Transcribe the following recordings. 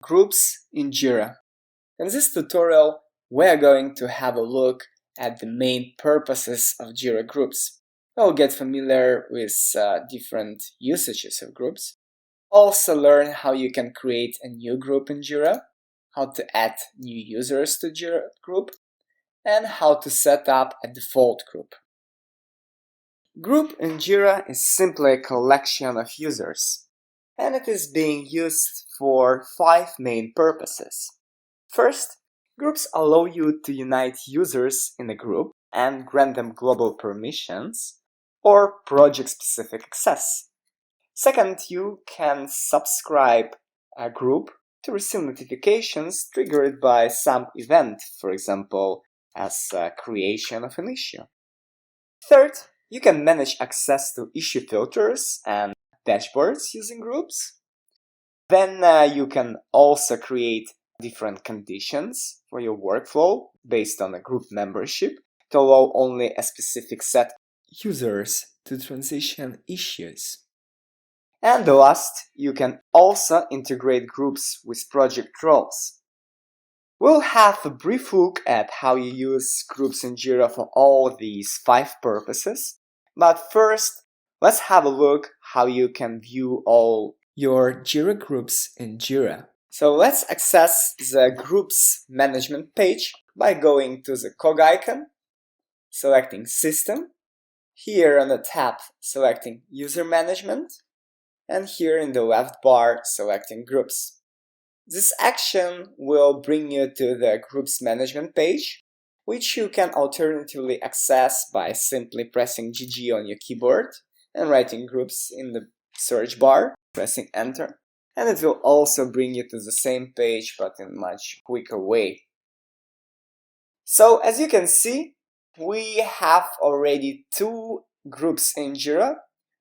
Groups in JIRA. In this tutorial, we are going to have a look at the main purposes of JIRA groups. We'll get familiar with different usages of groups. Also learn how you can create a new group in JIRA, how to add new users to JIRA group, and how to set up a default group. Group in JIRA is simply a collection of users, and it is being used for 5 main purposes. First, groups allow you to unite users in a group and grant them global permissions or project-specific access. Second, you can subscribe a group to receive notifications triggered by some event, for example, as creation of an issue. Third, you can manage access to issue filters and dashboards using groups. Then you can also create different conditions for your workflow based on a group membership to allow only a specific set of users to transition issues. And last, you can also integrate groups with project roles. We'll have a brief look at how you use groups in JIRA for all these 5 purposes. But first, let's have a look how you can view all your JIRA groups in JIRA. So let's access the groups management page by going to the cog icon, selecting System, here on the tab selecting User Management, and here in the left bar selecting Groups. This action will bring you to the Groups Management page, which you can alternatively access by simply pressing GG on your keyboard and writing groups in the search bar, pressing Enter. And it will also bring you to the same page, but in a much quicker way. So as you can see, we have already 2 groups in JIRA,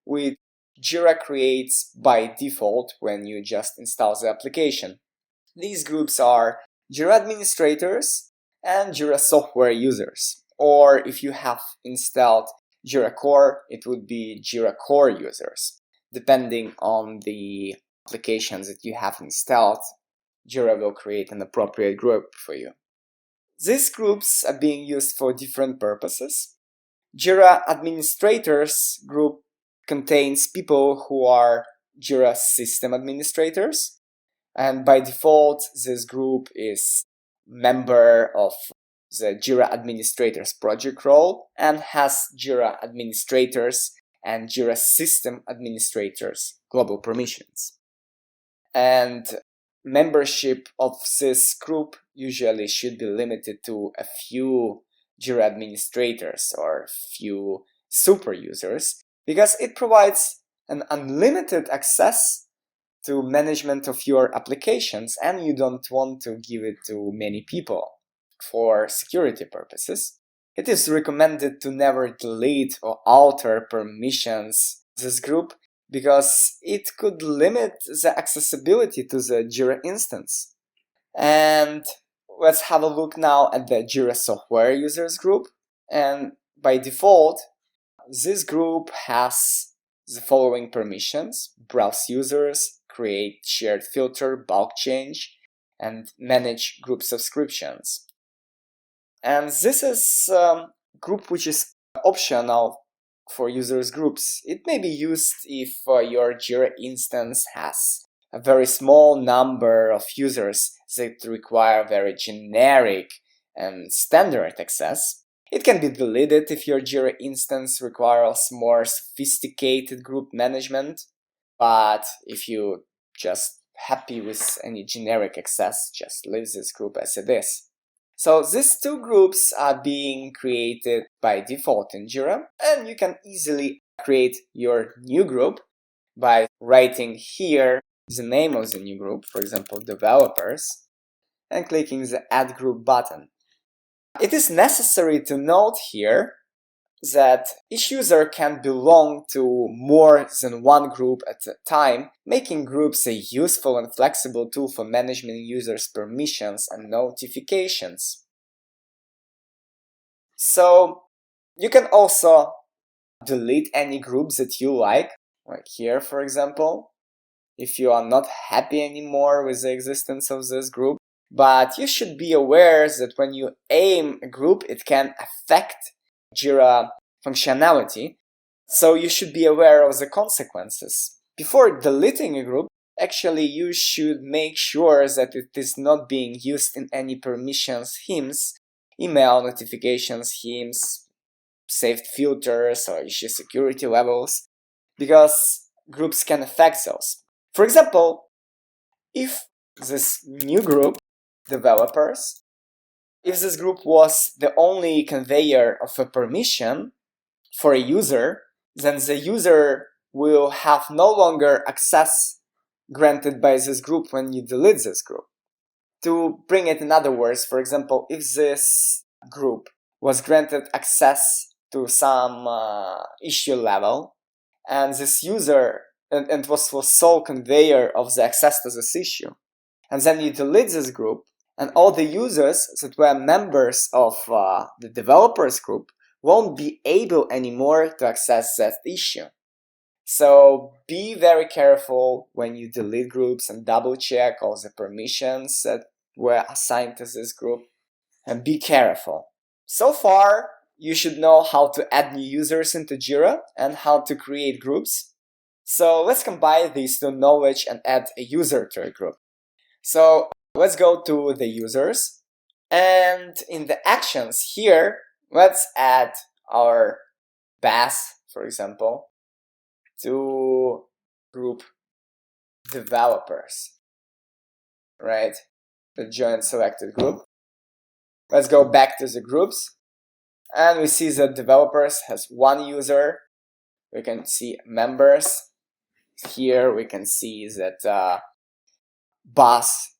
which JIRA creates by default when you just install the application. These groups are JIRA administrators and JIRA software users. Or if you have installed JIRA Core, it would be JIRA Core users. Depending on the applications that you have installed, JIRA will create an appropriate group for you. These groups are being used for different purposes. JIRA administrators group contains people who are JIRA system administrators. And by default, this group is member of the JIRA administrators project role and has JIRA administrators and JIRA system administrators global permissions. And membership of this group usually should be limited to a few JIRA administrators or few super users, because it provides an unlimited access to management of your applications, and you don't want to give it to many people for security purposes. It is recommended to never delete or alter permissions of this group, because it could limit the accessibility to the JIRA instance. And let's have a look now at the JIRA software users group. And by default, this group has the following permissions: browse users, create shared filter, bulk change, and manage group subscriptions. And this is a group which is optional for users groups. It may be used if your JIRA instance has a very small number of users that require very generic and standard access. It can be deleted if your JIRA instance requires more sophisticated group management. But if you're just happy with any generic access, just leave this group as it is. So these 2 groups are being created by default in JIRA, and you can easily create your new group by writing here the name of the new group, for example, developers, and clicking the Add Group button. It is necessary to note here that each user can belong to more than one group at a time, making groups a useful and flexible tool for managing users' permissions and notifications. So you can also delete any groups that you like here, for example. if you are not happy anymore with the existence of this group, but you should be aware that when you aim a group, it can affect JIRA functionality, so you should be aware of the consequences. Before deleting a group, actually you should make sure that it is not being used in any permission schemes, email notification schemes, saved filters, or issue security levels, because groups can affect those. For example, if this new group, developers, if this group was the only conveyor of a permission for a user, then the user will have no longer access granted by this group when you delete this group. To bring it in other words, for example, if this group was granted access to some issue level, and this user and was sole conveyor of the access to this issue, and then you delete this group, and all the users that were members of the developers group won't be able anymore to access that issue. So be very careful when you delete groups and double check all the permissions that were assigned to this group, and be careful. So far, you should know how to add new users into JIRA and how to create groups. So let's combine these two knowledge and add a user to a group. So let's go to the users, and in the actions here, let's add our BAS, for example, to group developers, right? The join selected group. Let's go back to the groups, and we see that developers has one user. We can see members. Here we can see that BAS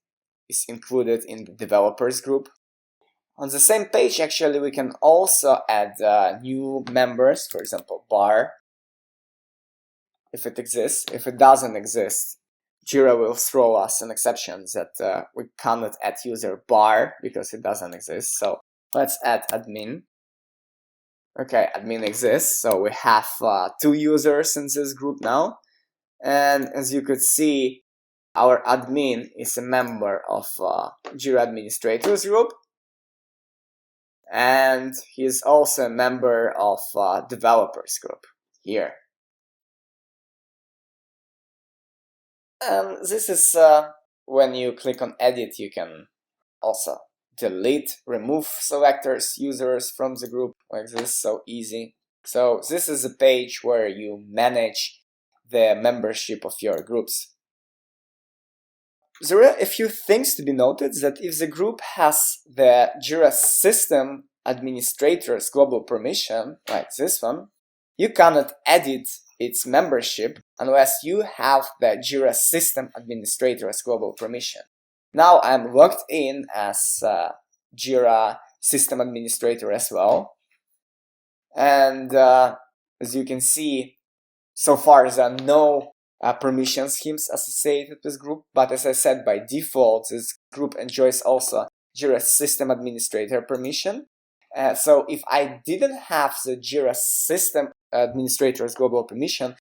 is included in the developers group. On the same page, actually, we can also add new members, for example, bar, if it exists. If it doesn't exist, JIRA will throw us an exception that we cannot add user bar because it doesn't exist. So let's add admin. Okay, admin exists, so we have 2 users in this group now. And as you could see, our admin is a member of JIRA administrators group, and he is also a member of developers group here. And this is when you click on edit, you can also delete, remove selectors, users from the group like this, so easy. So this is a page where you manage the membership of your groups. There are a few things to be noted, that if the group has the JIRA system administrator's global permission, like this one, you cannot edit its membership unless you have the JIRA system administrator's global permission. Now I'm logged in as JIRA system administrator as well, and as you can see, so far there are no permission schemes associated with group, but as I said, by default this group enjoys also JIRA system administrator permission. So if I didn't have the JIRA system administrator's global permission,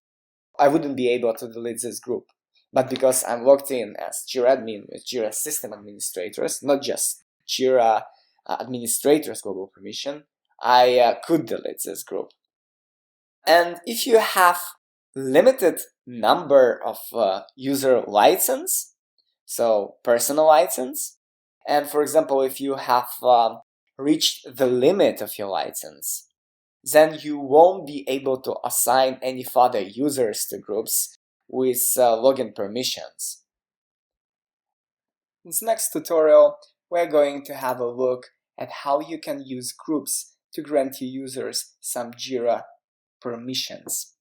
I wouldn't be able to delete this group. But because I'm logged in as JIRA admin with JIRA system administrators, not just JIRA administrators global permission, I could delete this group. And if you have limited number of user license, so personal license, and for example, if you have reached the limit of your license, then you won't be able to assign any further users to groups with login permissions. In this next tutorial, we're going to have a look at how you can use groups to grant your users some JIRA permissions.